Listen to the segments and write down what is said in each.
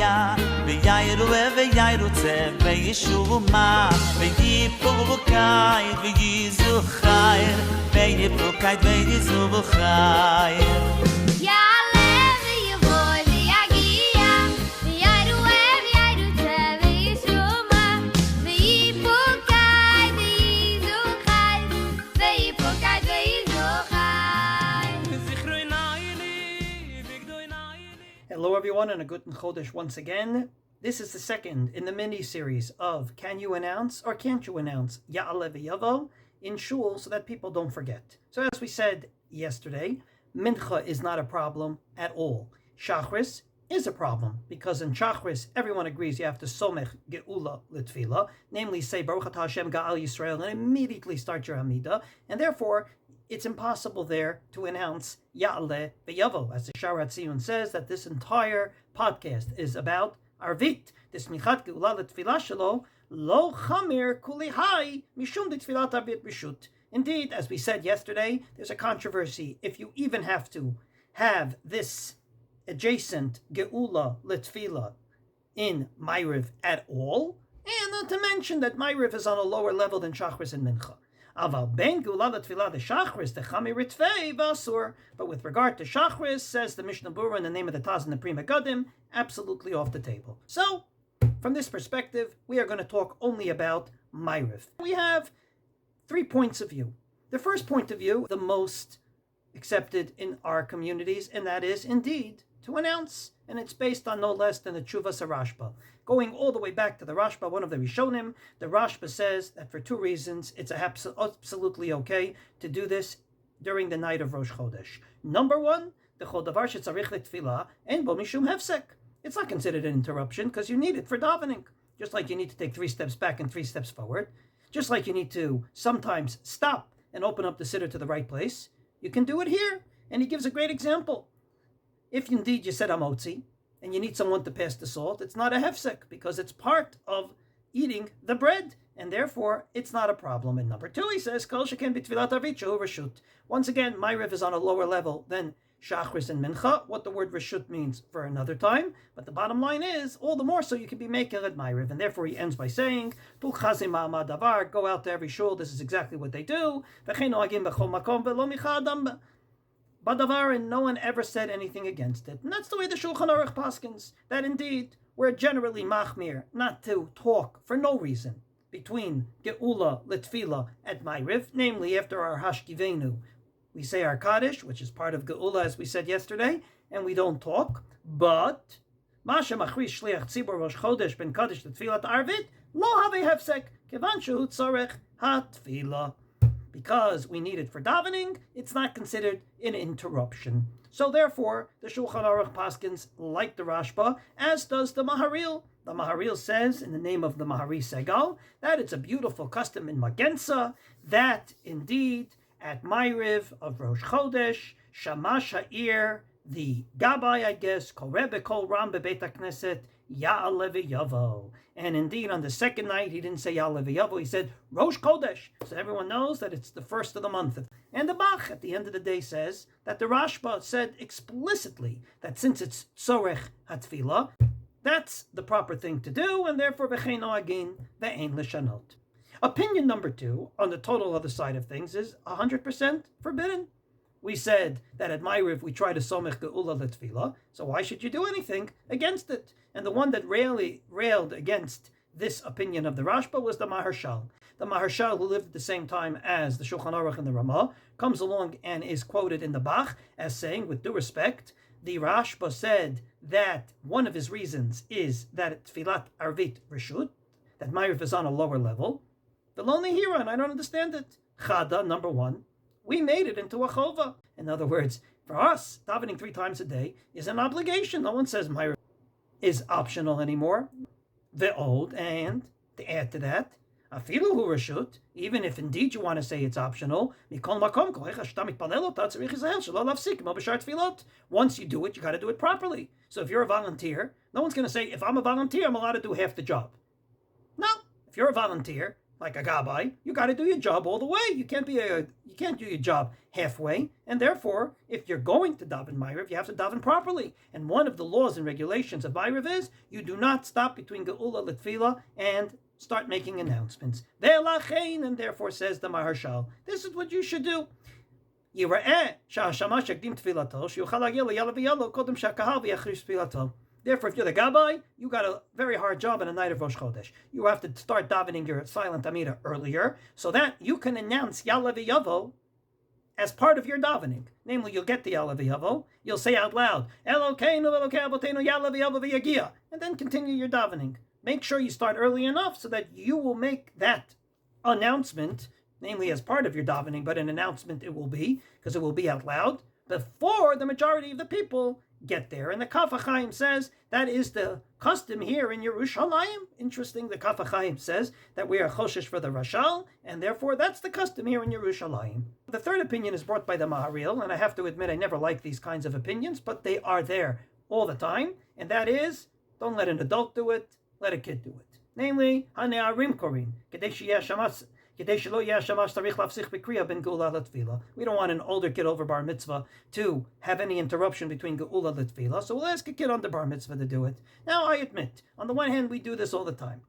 yagia veyayru veyayru tse veyishuma veyipukai veyizu khair veyipukai veyizu khair Yaale Veyavo Yagia Veyayru Veyayru Tze Veyishuma Veyipukai Veyizu Chai Veyipukai Veyizu Chai. Hello everyone and a Guten Chodesh once again. This is the second in the mini-series of Can You Announce or Can't You Announce Yaale Veyavo in Shul so that people don't forget. So as we said yesterday, Mincha is not a problem at all. Shachris is a problem because in Shachris everyone agrees you have to somech geula litfila, namely say Baruch Atah Hashem Ga'al Yisrael and immediately start your Hamidah, and therefore it's impossible there to announce Yaale Veyavo, as the Sharat Tziyun says that this entire podcast is about Arvit, this Michat Geula Litfila Shelo, Lo Chamir Kuli Hai Mishum Ditfilat Arvit Rishut. Indeed, as we said yesterday, there's a controversy if you even have to have this adjacent Geula Litfila in Maariv at all, and not to mention that Maariv is on a lower level than Shachris and Mincha. Aval ben Geula Litfila the Shachris the Chami Ritvei Vasur. But with regard to Shachris, says the Mishnah Berurah in the name of the Taz and the Pri Megadim, absolutely off the table. So, from this perspective, we are going to talk only about Maariv. We have 3 points of view. The first point of view, the most accepted in our communities, and that is indeed to announce, and it's based on no less than the Tshuvas Rashba. Going all the way back to the Rashba, one of the Rishonim, the Rashba says that for 2 reasons it's absolutely okay to do this during the night of Rosh Chodesh. Number 1, the Chol Davar shetzarich letfilah ein bo mishum hefsek. It's not considered an interruption because you need it for davening. Just like you need to take 3 steps back and 3 steps forward. Just like you need to sometimes stop and open up the siddur to the right place. You can do it here. And he gives a great example. If indeed you said Amotzi, and you need someone to pass the salt, it's not a hefsek, because it's part of eating the bread, and therefore it's not a problem. And number 2, he says, Kol sheken b'tfilat arvit shehu reshut. Once again, Maariv is on a lower level than Shachris and Mincha, what the word reshut means for another time, but the bottom line is, all the more so you can be making at Maariv, and therefore he ends by saying, go out to every shul, this is exactly what they do, Badavar, and no one ever said anything against it. And that's the way the Shulchan Aruch paskins, that indeed we're generally machmir not to talk for no reason between Geula Litfila at Maariv, namely after our Hashkivenu. We say our Kaddish, which is part of Geula, as we said yesterday, and we don't talk. But Masha Machris Shliach Tzibur Rosh Chodesh Ben Kaddish Litfilat Arvit Lo Have Hefsek Kevan Shehu Tzorech HaTfila. Because we need it for davening, it's not considered an interruption. So therefore, the Shulchan Aruch paskins like the Rashba, as does the Maharil. The Maharil says, in the name of the Mahari Segal, that it's a beautiful custom in Magensa, that indeed, at Maariv of Rosh Chodesh, Shema Sha'ir, the Gabbai, I guess, Kol Rebbe, Kol Ram Bebeit HaKnesset, Yaale Veyavo. And indeed, on the second night, he didn't say Yaale Veyavo, he said Rosh Chodesh. So everyone knows that it's the first of the month. And the Bach, at the end of the day, says that the Rashba said explicitly that since it's Tzorech HaTfilah, that's the proper thing to do, and therefore, V'chein noagin ve'ein lishanot. Opinion number 2, on the total other side of things, is 100% forbidden. We said that at Maariv we try to somech geula letfila, so why should you do anything against it? And the one that railed against this opinion of the Rashba was the Maharshal. The Maharshal, who lived at the same time as the Shulchan Aruch and the Ramah, comes along and is quoted in the Bach as saying, with due respect, the Rashba said that one of his reasons is that Tfilat Arvit Reshut, that Maariv is on a lower level. The lonely hero, and I don't understand it. Chada, number 1. We made it into a chova. In other words, for us, davening 3 times a day is an obligation. No one says Maariv is optional anymore. Ve'od, and to add to that, afilu hu reshut, even if indeed you want to say it's optional, mikol makom kohecha sh'ta mitpalel ota tzarich yisrael shelo lafsik mo b'shar tefilot. Once you do it, you got to do it properly. So if you're a volunteer, no one's going to say, if I'm a volunteer, I'm allowed to do half the job. No. If you're a volunteer, like a gabbai. You got to do your job all the way. You can't do your job halfway. And therefore, if you're going to daven Maariv, you have to daven properly. And one of the laws and regulations of Maariv is you do not stop between Geula Litfila and start making announcements. And therefore says the Maharshal, this is what you should do. Therefore, if you're the gabbai, you got a very hard job on the night of Rosh Chodesh. You have to start davening your silent Amida earlier, so that you can announce Yaale Veyavo as part of your davening. Namely, you'll get the Yaale Veyavo, you'll say out loud, Elokeinu, Elokei Avotenu, Yaale Veyavo v'yagia, and then continue your davening. Make sure you start early enough so that you will make that announcement, namely as part of your davening, but an announcement it will be, because it will be out loud, before the majority of the people get there. And the Kaf HaChaim says that is the custom here in Yerushalayim. Interesting, the Kaf HaChaim says that we are choshesh for the Rashal, and therefore that's the custom here in Yerushalayim. The third opinion is brought by the Maariv, and I have to admit I never like these kinds of opinions, but they are there all the time, and that is, don't let an adult do it, let a kid do it. Namely, Hane'arim Korin, Kedei Sheyeh Shamas. We don't want an older kid over bar mitzvah to have any interruption between geula l'tefillah, so we'll ask a kid on the bar mitzvah to do it. Now, I admit, on the one hand, we do this all the time.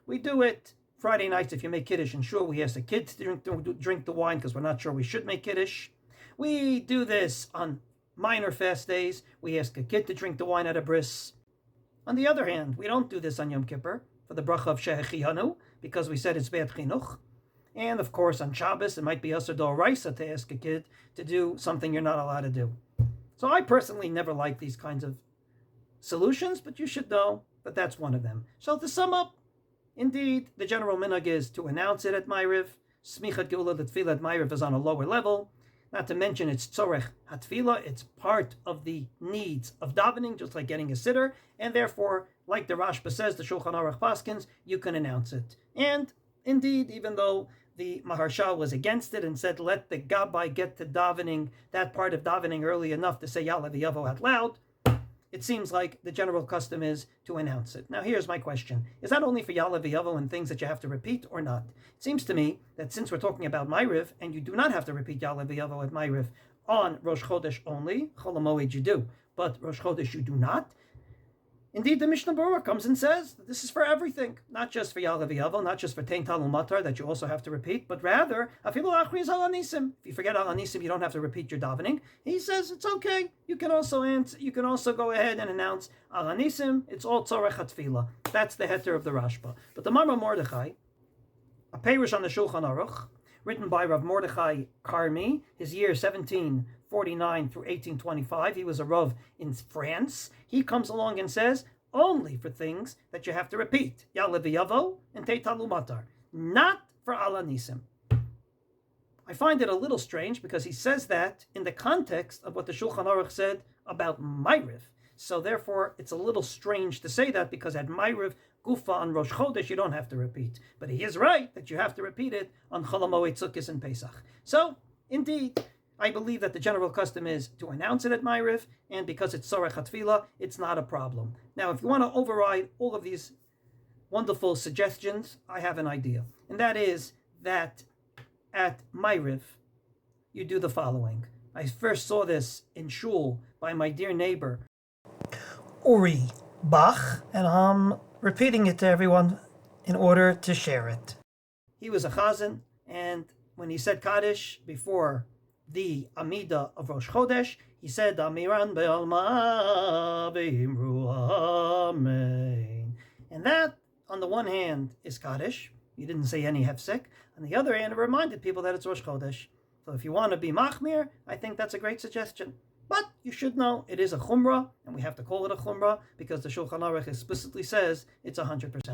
We do it Friday nights if you make kiddush, and sure, we ask the kids to drink the wine because we're not sure we should make kiddush. We do this on minor fast days. We ask a kid to drink the wine at a bris. On the other hand, we don't do this on Yom Kippur for the bracha of Shehechihanu because we said it's bad chinuch. And of course, on Shabbos, it might be Asur D'Oraisa to ask a kid to do something you're not allowed to do. So I personally never like these kinds of solutions, but you should know that that's one of them. So to sum up, indeed, the general minhag is to announce it at Maariv. Smichat Geula L'Tefillah at Maariv is on a lower level. Not to mention it's tzorech hatfila, it's part of the needs of davening, just like getting a sitter, and therefore, like the Rashba says, the Shulchan Aruch Paskins, you can announce it. And indeed, even though the Maharshal was against it and said, let the gabbai get to davening, that part of davening early enough to say Yaale Veyavo out loud, it seems like the general custom is to announce it. Now here's my question. Is that only for Yaale Veyavo and things that you have to repeat or not? It seems to me that since we're talking about Maariv, and you do not have to repeat Yaale Veyavo at Maariv on Rosh Chodesh only, Chol HaMoed you do, but Rosh Chodesh you do not, indeed, the Mishnah Berurah comes and says that this is for everything, not just for Yaale Veyavo, not just for Tein Talul Matar that you also have to repeat, but rather, afilu achriz al anisim. If you forget al anisim, you don't have to repeat your davening. He says it's okay. You can also go ahead and announce al anisim. It's all tzorech hatfila. That's the heter of the Rashba. But the Mara Mordechai, a perush on the Shulchan Aruch, written by Rav Mordechai Karmi, his year 1749 through 1825. He was a Rav in France. He comes along and says, only for things that you have to repeat. Yaale Veyavo and Tein Talul Matar. Not for Al Anisim. I find it a little strange because he says that in the context of what the Shulchan Aruch said about Maariv. So therefore, it's a little strange to say that because at Maariv, Gufa on Rosh Chodesh, you don't have to repeat. But he is right that you have to repeat it on Chol HaMoed Sukkos and Pesach. So, indeed, I believe that the general custom is to announce it at Maariv, and because it's Tzorech HaTefillah, it's not a problem. Now, if you want to override all of these wonderful suggestions, I have an idea. And that is that at Maariv, you do the following. I first saw this in shul by my dear neighbor, Uri Bach, and I'm repeating it to everyone in order to share it. He was a chazan, and when he said Kaddish before the Amida of Rosh Chodesh, he said, Amiran be'alma be'imru amen. And that, on the one hand, is Kaddish. He didn't say any hefsek. On the other hand, it reminded people that it's Rosh Chodesh. So if you want to be machmir, I think that's a great suggestion. But you should know it is a chumrah, and we have to call it a chumrah because the Shulchan Aruch explicitly says it's 100% okay.